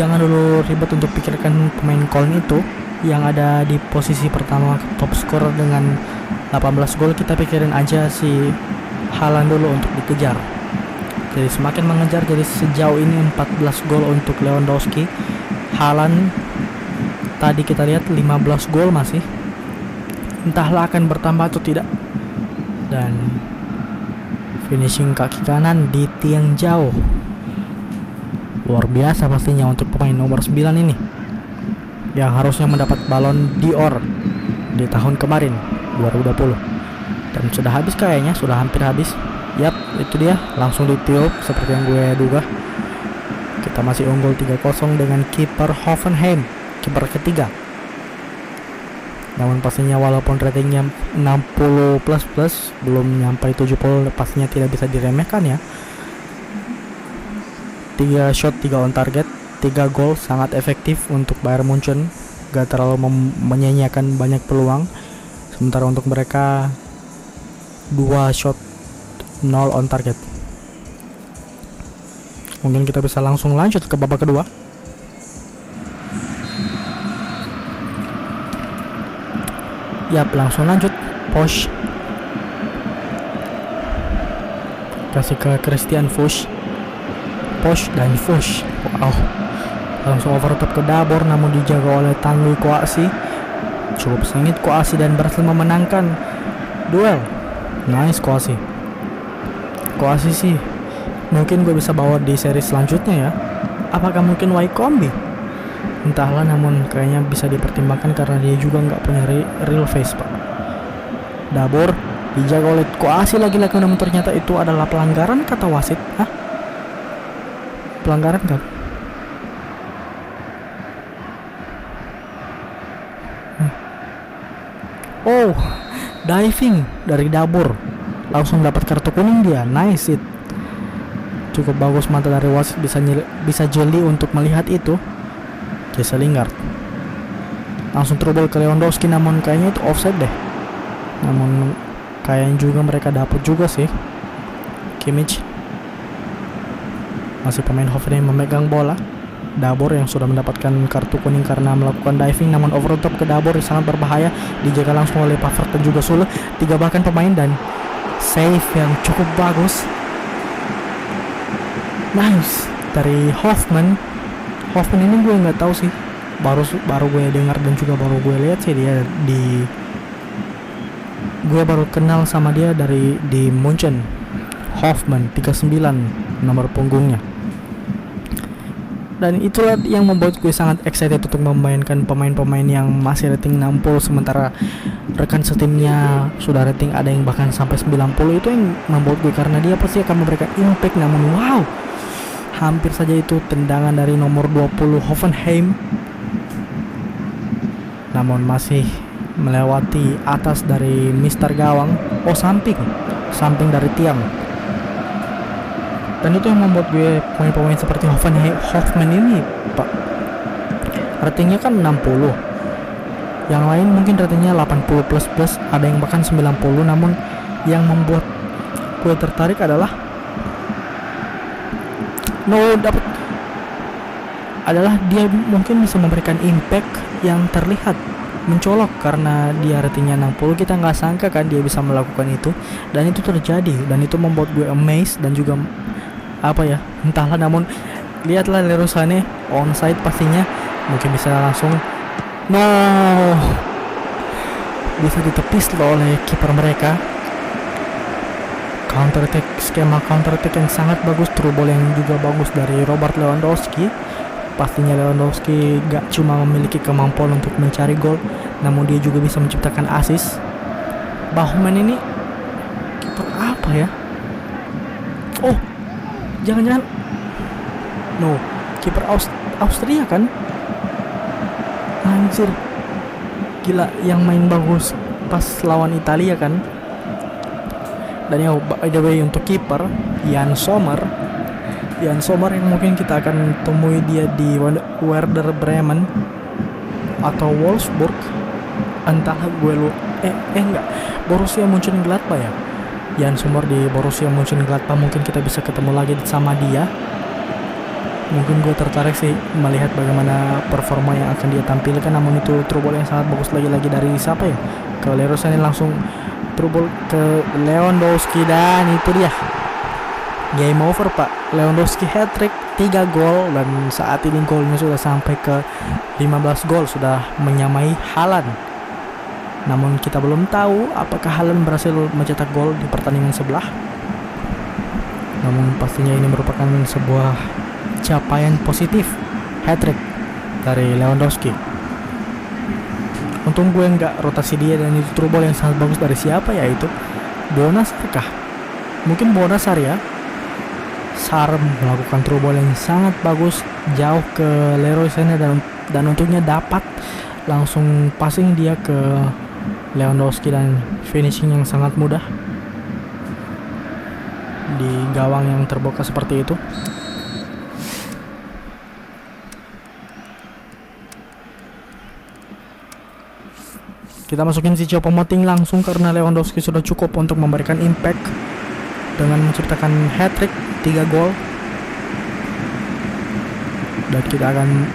Jangan dulu ribet untuk pikirkan pemain Köln itu yang ada di posisi pertama top scorer dengan 18 gol. Kita pikirin aja si Haaland dulu untuk dikejar. Jadi semakin mengejar, jadi sejauh ini 14 gol untuk Lewandowski. Haaland tadi kita lihat 15 gol masih. Entahlah akan bertambah atau tidak. Dan finishing kaki kanan di tiang jauh, luar biasa pastinya untuk pemain nomor 9 ini, yang harusnya mendapat Ballon d'Or di tahun kemarin 2020. Dan sudah habis kayaknya, sudah hampir habis. Yap, itu dia, langsung ditiup seperti yang gue duga. Kita masih unggul 3-0 dengan kiper Hoffenheim, kiper ketiga. Namun pastinya walaupun ratingnya 60 plus belum nyampe 70, pastinya tidak bisa diremehkan ya. 3 shot 3 on target, 3 gol sangat efektif untuk Bayern Munchen, gak terlalu menyanyiakan banyak peluang. Sementara untuk mereka 2 shot 0 on target. Mungkin kita bisa langsung lanjut ke babak kedua. Yap, langsung lanjut. Posch kasih ke Christian Fuchs. Posch dan Fuchs. Wow. Langsung overtop ke Dabor, namun dijaga oleh Tanguy Kouassi. Cukup sengit Kouassi dan berhasil memenangkan duel. Nice Kouassi. Kouassi sih mungkin gue bisa bawa di seri selanjutnya ya. Apakah mungkin Wycombe? Entahlah, namun kayaknya bisa dipertimbangkan karena dia juga nggak punya real face pak. Dabor dijaga oleh Kouassi lagi-lagi, namun ternyata itu adalah pelanggaran kata wasit. Hah? Pelanggaran kan? Oh, diving dari Dabor, langsung dapat kartu kuning dia. Nice it. Cukup bagus mata dari wasit bisa jeli untuk melihat itu. Jesse Lingard langsung trouble ke Lewandowski, namun kayaknya itu offside deh. Namun kayaknya juga mereka dapat juga sih. Kimmich masih pemain Hoffenheim memegang bola. Dabor yang sudah mendapatkan kartu kuning karena melakukan diving, namun overtop ke Dabor sangat berbahaya, dijaga langsung oleh Pavard dan juga Sule. 3 bahkan pemain dan save yang cukup bagus. Nice dari Hoffman ini gue nggak tahu sih, baru gue dengar dan juga baru gue lihat sih dia gue baru kenal sama dia di Munchen. Hoffman 39 nomor punggungnya. Dan itulah yang membuat gue sangat excited untuk memainkan pemain-pemain yang masih rating 60, sementara rekan setimnya sudah rating ada yang bahkan sampai 90. Itu yang membuat gue, karena dia pasti akan memberikan impact. Namun wow, hampir saja itu tendangan dari nomor 20 Hoffenheim, namun masih melewati atas dari Mister Gawang. Oh, samping dari tiang. Dan itu yang membuat gue pemain-pemain seperti Hoffman ini pak, ratingnya kan 60, yang lain mungkin ratingnya 80 plus, ada yang bahkan 90. Namun yang membuat gue tertarik adalah dia mungkin bisa memberikan impact yang terlihat mencolok karena dia ratingnya 60. Kita nggak sangka kan dia bisa melakukan itu, dan itu terjadi, dan itu membuat gue amazed dan juga entahlah. Namun lihatlah Leroy Sané onside, pastinya mungkin bisa langsung bisa ditepis oleh kiper mereka. Skema counter attack yang sangat bagus, through ball yang juga bagus dari Robert Lewandowski. Pastinya Lewandowski gak cuma memiliki kemampuan untuk mencari gol, namun dia juga bisa menciptakan assist. Baumann ini kiper apa ya? Oh, jangan-jangan kiper Austria kan? Anjir, gila, yang main bagus pas lawan Italia kan. Dan ya, by the way, untuk kiper Jan Sommer yang mungkin kita akan temui dia di Werder Bremen atau Wolfsburg, entahlah gue enggak, Borussia Mönchengladbach ya. Jan Sommer di Borussia Mönchengladbach, mungkin kita bisa ketemu lagi sama dia. Mungkin gue tertarik sih melihat bagaimana performa yang akan dia tampilkan. Namun itu trouble yang sangat bagus lagi dari siapa ya, ke Leroy Sané, langsung trouble ke Lewandowski, dan itu dia game over pak. Lewandowski hat-trick, 3 gol, dan saat ini golnya sudah sampai ke 15 gol, sudah menyamai Haaland. Namun kita belum tahu apakah Haaland berhasil mencetak gol di pertandingan sebelah. Namun pastinya ini merupakan sebuah capaian positif, hat-trick dari Lewandowski. Untung gue nggak rotasi dia, dan itu through ball yang sangat bagus dari siapa ya, itu Bonasar kah? Mungkin Bonasar ya. Sar melakukan through ball yang sangat bagus jauh ke Leroy Sané, dan untuknya dapat langsung passing dia ke Lewandowski dan finishing yang sangat mudah di gawang yang terbuka seperti itu. Kita masukin si Choupo-Moting langsung karena Lewandowski sudah cukup untuk memberikan impact dengan menciptakan hat-trick 3 gol. Dan kita akan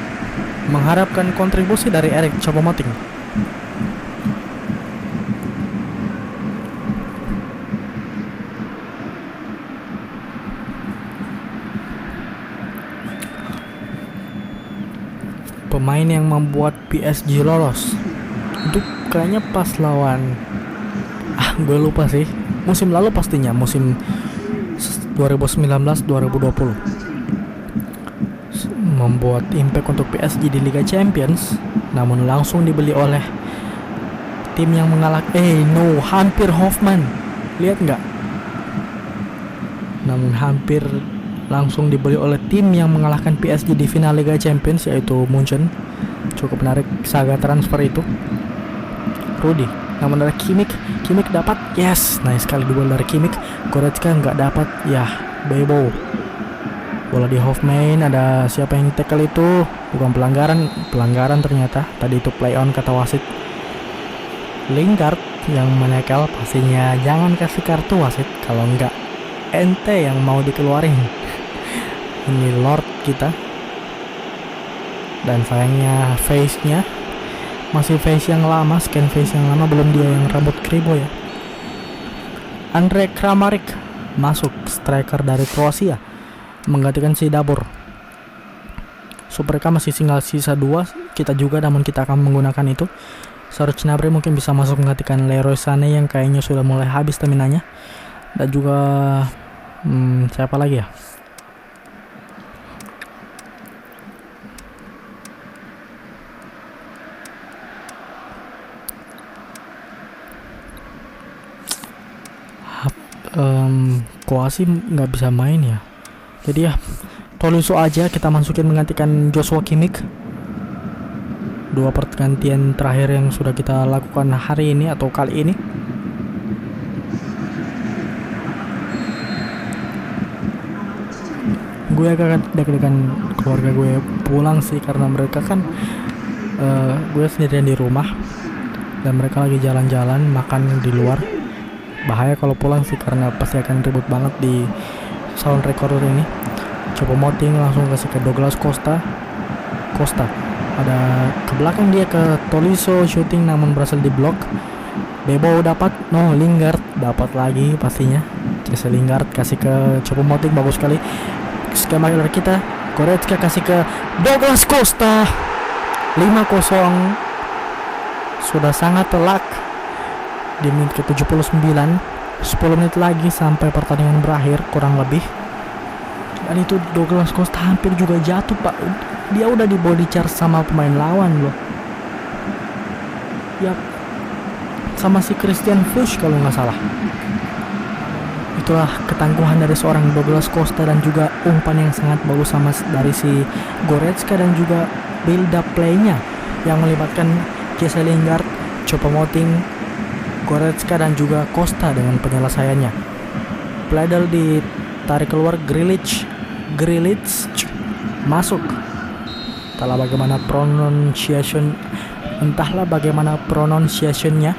mengharapkan kontribusi dari Eric Choupo-Moting. Pemain yang membuat PSG lolos itu kayaknya pas lawan gue lupa sih, musim lalu pastinya, musim 2019-2020 membuat impact untuk PSG di Liga Champions, namun langsung dibeli oleh tim yang hampir Hoffman, lihat nggak? Namun hampir langsung dibeli oleh tim yang mengalahkan PSG di final Liga Champions, yaitu Munchen. Cukup menarik saga transfer itu. Rudy, namun dari Kimmich dapat, yes, nice sekali duel dari Kimmich. Goretzka nggak dapat, ya, Bebo. Bola di Hoffman, ada siapa yang tackle itu? Bukan pelanggaran ternyata. Tadi itu play on kata wasit. Lingard yang menekel, pastinya jangan kasih kartu wasit, kalau nggak ente yang mau dikeluarin. Ini Lord kita. Dan sayangnya face-nya masih face yang lama, scan face yang lama, belum dia yang rambut kribo ya. Andre Kramaric masuk, striker dari Kroasia, menggantikan si Dabur. So mereka masih tinggal sisa 2, kita juga, namun kita akan menggunakan itu. Serge Gnabry mungkin bisa masuk menggantikan Leroy Sané yang kayaknya sudah mulai habis staminanya. Dan juga siapa lagi ya? Koasi nggak bisa main ya, jadi ya Tolisso aja kita masukin menggantikan Joshua Kimmich. 2 pergantian terakhir yang sudah kita lakukan hari ini atau kali ini. Gue agak deg-degan keluarga gue pulang sih, karena mereka kan gue sendirian di rumah dan mereka lagi jalan-jalan makan di luar. Bahaya kalau pulang sih, karena pasti akan ribut banget di sound recorder ini. Choupo-Moting langsung kasih ke Douglas Costa. Ada ke belakang dia ke Tolisso, shooting namun berhasil diblok. Bebo dapat, Lingard dapat lagi pastinya. Jesse Lingard kasih ke Choupo-Moting, bagus sekali. Skema dari kita, Goretzka kasih ke Douglas Costa. 5-0. Sudah sangat telak di menit ke-79. 10 menit lagi sampai pertandingan berakhir kurang lebih. Dan itu Douglas Costa hampir juga jatuh, Pak. Dia udah di body charge sama pemain lawan loh. Yap, sama si Christian Fuchs kalau nggak salah. Itulah ketangguhan dari seorang Douglas Costa dan juga umpan yang sangat bagus sama dari si Goretzka, dan juga build up play-nya yang melibatkan Jesse Lingard, Choupo-Moting, Goretzka dan juga Costa dengan penyelesaiannya. Pledel ditarik keluar, Grealish masuk. Entahlah bagaimana pronunciation-nya,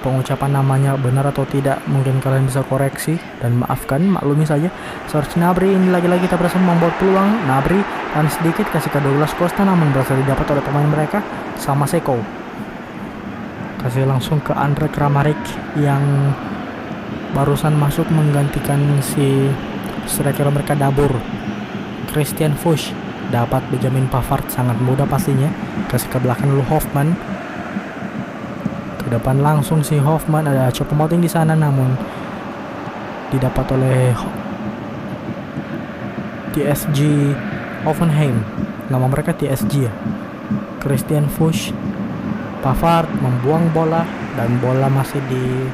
pengucapan namanya benar atau tidak, mungkin kalian bisa koreksi dan maklumi saja. Serge Gnabry ini lagi-lagi kita berhasil membuat peluang. Gnabry dan sedikit kasih ke Douglas Costa, namun berhasil didapat oleh pemain mereka sama Seko. Kasih langsung ke Andre Kramaric yang barusan masuk menggantikan si striker mereka Dabur. Christian Fuchs dapat Benjamin Pavard, sangat mudah pastinya. Kasih ke belakang dulu Hoffman. Ke depan langsung si Hoffman, ada Choupo-Moting di sana namun didapat oleh TSG Hoffenheim. Nama mereka TSG ya. Christian Fuchs, Pavard membuang bola dan bola masih di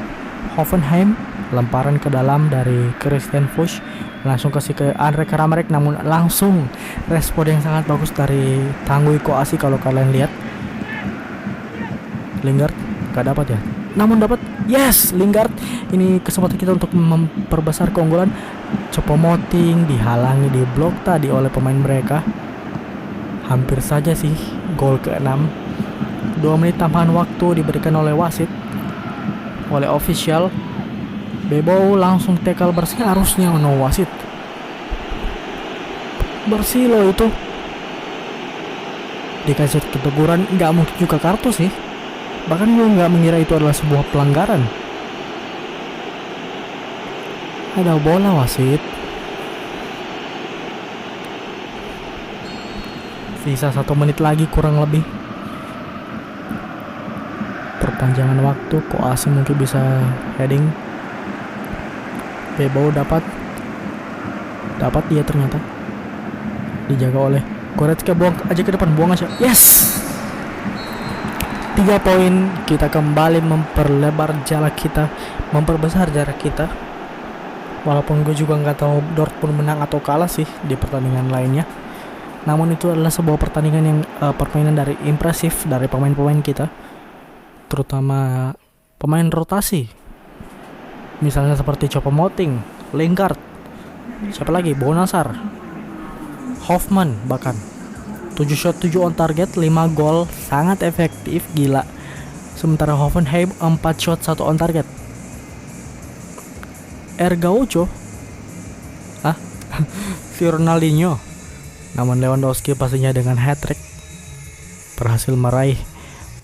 Hoffenheim. Lemparan ke dalam dari Christian Fuchs, langsung kasih ke Andre Kramaric, namun langsung respon yang sangat bagus dari Tanguy Koasi kalau kalian lihat. Lingard gak dapat ya. Namun dapat. Yes, Lingard. Ini kesempatan kita untuk memperbesar keunggulan. Choupo-Moting dihalangi di blok tadi oleh pemain mereka. Hampir saja sih gol ke-6. 2 menit tambahan waktu diberikan oleh wasit, oleh official. Bebo langsung tackle bersih, harusnya wasit bersih loh itu. Dikasih keteguran, nggak mungkin juga kartu sih. Bahkan gue nggak mengira itu adalah sebuah pelanggaran. Ada bola wasit. Sisa 1 menit lagi kurang lebih. Perpanjangan waktu, Koasi mungkin bisa heading. Bebo dapat dia ternyata. Dijaga oleh Goretzka, buang aja ke depan, buang aja. Yes. 3 poin, kita kembali memperlebar jarak kita, memperbesar jarak kita. Walaupun gue juga nggak tahu Dortmund menang atau kalah sih di pertandingan lainnya. Namun itu adalah sebuah pertandingan yang permainan dari impresif dari pemain-pemain kita, terutama pemain rotasi. Misalnya seperti Choupo-Moting, Lingard, siapa lagi? Bonasar, Hoffman bahkan. 7 shot 7 on target, 5 gol, sangat efektif, gila. Sementara Hoffenheim 4 shot 1 on target. Gaucho si Ronaldinho. Namun Lewandowski pastinya dengan hat-trick berhasil meraih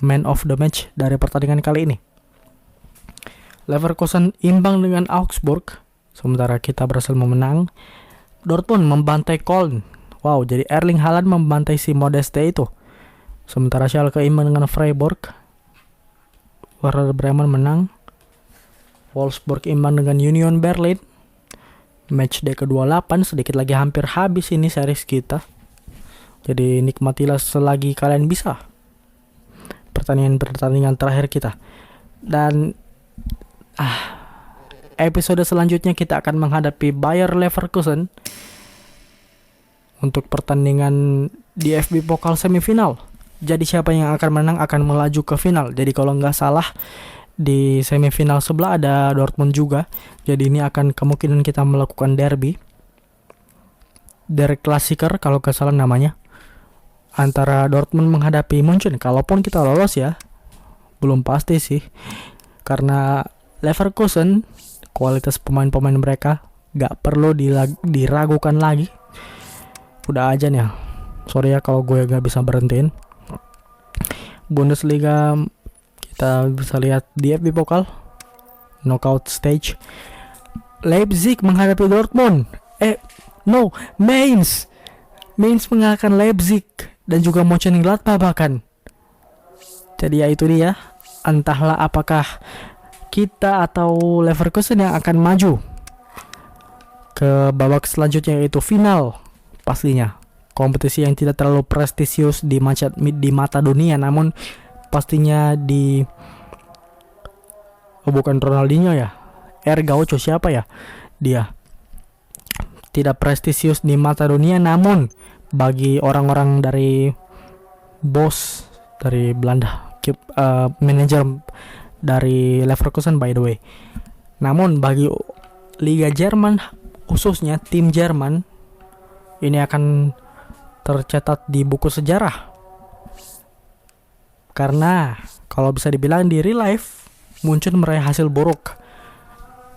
man of the match dari pertandingan kali ini. Leverkusen imbang dengan Augsburg, sementara kita berhasil memenang. Dortmund membantai Köln. Wow, jadi Erling Haaland membantai si Modeste itu. Sementara Schalke imbang dengan Freiburg. Werder Bremen menang. Wolfsburg imbang dengan Union Berlin. Match day ke-28, sedikit lagi hampir habis ini series kita. Jadi nikmatilah selagi kalian bisa pertandingan terakhir kita. Dan episode selanjutnya kita akan menghadapi Bayer Leverkusen untuk pertandingan di FB Pokal semifinal. Jadi siapa yang akan menang akan melaju ke final. Jadi kalau nggak salah di semifinal sebelah ada Dortmund juga. Jadi ini akan kemungkinan kita melakukan derby, Der Klassiker kalau nggak salah namanya, antara Dortmund menghadapi Munchen. Kalaupun kita lolos ya, belum pasti sih, karena Leverkusen kualitas pemain-pemain mereka nggak perlu diragukan lagi. Udah aja nih, sorry ya kalau gue gak bisa berhentiin. Bundesliga kita bisa lihat di FB Pokal knockout stage. Leipzig menghadapi Dortmund. Mainz mengalahkan Leipzig dan juga Mönchengladbach bahkan. Jadi ya itu dia, entahlah apakah kita atau Leverkusen yang akan maju ke babak selanjutnya, yaitu final. Pastinya kompetisi yang tidak terlalu prestisius di mata dunia, namun pastinya bukan Ronaldinho ya, Gaucho siapa ya, dia tidak prestisius di mata dunia, namun bagi orang-orang dari bos dari Belanda, manajer dari Leverkusen by the way. Namun bagi Liga Jerman, khususnya tim Jerman, ini akan tercatat di buku sejarah. Karena kalau bisa dibilang di real life, Munchen meraih hasil buruk.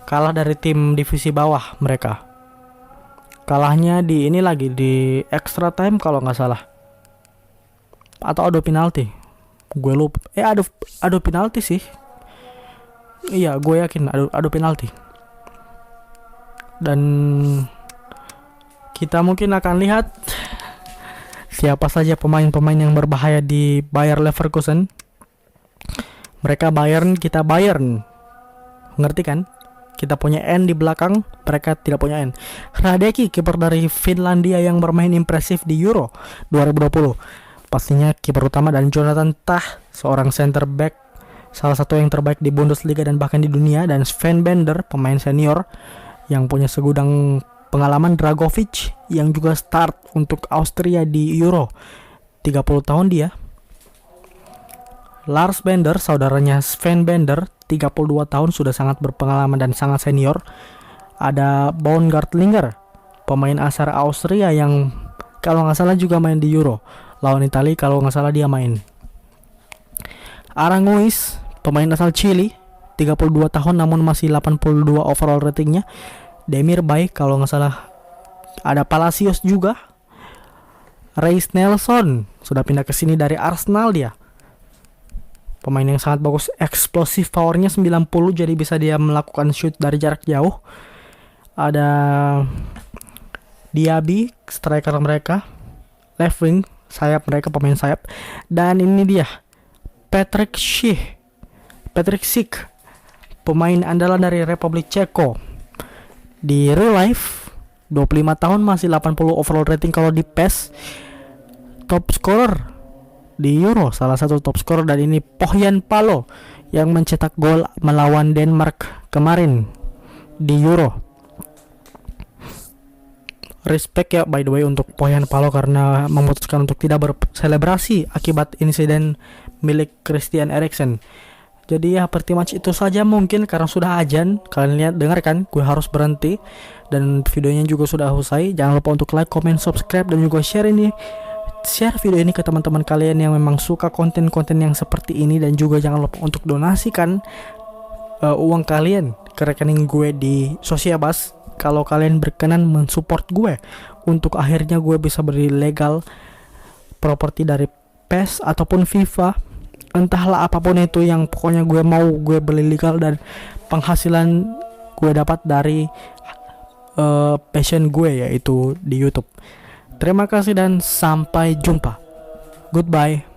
Kalah dari tim divisi bawah mereka. Kalahnya di extra time kalau nggak salah. Atau adu penalti. Gue lupa. Adu penalti sih. Iya, gue yakin adu penalti. Dan kita mungkin akan lihat siapa saja pemain-pemain yang berbahaya di Bayer Leverkusen. Mereka Bayern, kita Bayern. Ngerti kan? Kita punya N di belakang, mereka tidak punya N. Hradecky, kiper dari Finlandia yang bermain impresif di Euro 2020. Pastinya kiper utama, dan Jonathan Tah, seorang center back, salah satu yang terbaik di Bundesliga dan bahkan di dunia. Dan Sven Bender, pemain senior yang punya segudang pengalaman. Dragovic yang juga start untuk Austria di Euro, 30 tahun dia. Lars Bender, saudaranya Sven Bender, 32 tahun, sudah sangat berpengalaman dan sangat senior. Ada Baumgartlinger, pemain asal Austria yang kalau nggak salah juga main di Euro lawan Italia, kalau nggak salah dia main. Aranguiz, pemain asal Chili, 32 tahun namun masih 82 overall ratingnya. Demir Bay, kalau nggak salah. Ada Palacios juga. Reiss Nelson, sudah pindah ke sini dari Arsenal dia. Pemain yang sangat bagus, explosive powernya 90, jadi bisa dia melakukan shoot dari jarak jauh. Ada Diaby, striker mereka. Left wing, sayap mereka, pemain sayap. Dan ini dia, Patrick Schick, pemain andalan dari Republik Ceko. Di real life 25 tahun, masih 80 overall rating. Kalau di PES, top scorer di Euro, salah satu top scorer. Dan ini Pohjan Palo yang mencetak gol melawan Denmark kemarin di Euro. Respect ya by the way untuk Pohjan Palo karena memutuskan untuk tidak berselebrasi akibat insiden milik Christian Eriksen. Jadi ya pretty much itu saja mungkin, karena sudah azan. Kalian lihat, dengarkan, gue harus berhenti. Dan videonya juga sudah usai. Jangan lupa untuk like, comment, subscribe, dan juga share video ini ke teman-teman kalian yang memang suka konten-konten yang seperti ini. Dan juga jangan lupa untuk donasikan uang kalian ke rekening gue di Sociabas kalau kalian berkenan mensupport gue untuk akhirnya gue bisa beli legal properti dari PES ataupun FIFA. Entahlah apapun itu, yang pokoknya gue mau gue beli legal dan penghasilan gue dapat dari passion gue, yaitu di YouTube. Terima kasih dan sampai jumpa. Goodbye.